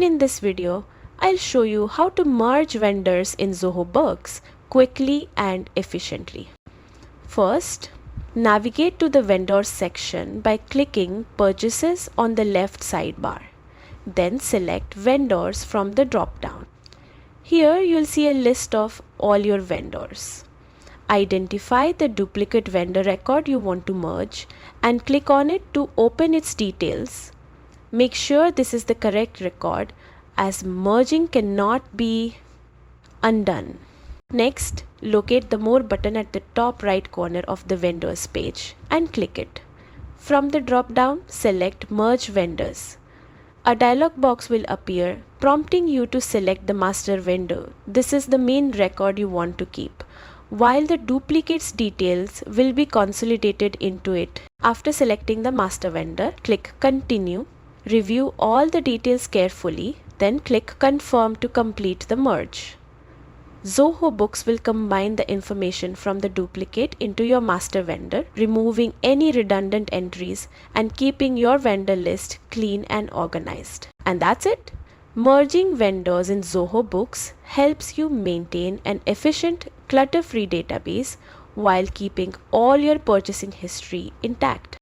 in this video, I'll show you how to merge vendors in Zoho Books quickly and efficiently. First, navigate to the vendors section by clicking Purchases on the left sidebar. Then select Vendors from the drop-down. Here you'll see a list of all your vendors. Identify the duplicate vendor record you want to merge and click on it to open its details. Make sure this is the correct record, as merging cannot be undone. Next, locate the More button at the top right corner of the vendors page and click it. From the drop-down, select Merge Vendors. A dialog box will appear prompting you to select the master vendor. This is the main record you want to keep, while the duplicates details will be consolidated into it. After selecting the master vendor, click Continue. Review all the details carefully, then click Confirm to complete the merge. Zoho Books will combine the information from the duplicate into your master vendor, removing any redundant entries and keeping your vendor list clean and organized. And that's it. Merging vendors in Zoho Books helps you maintain an efficient, clutter-free database while keeping all your purchasing history intact.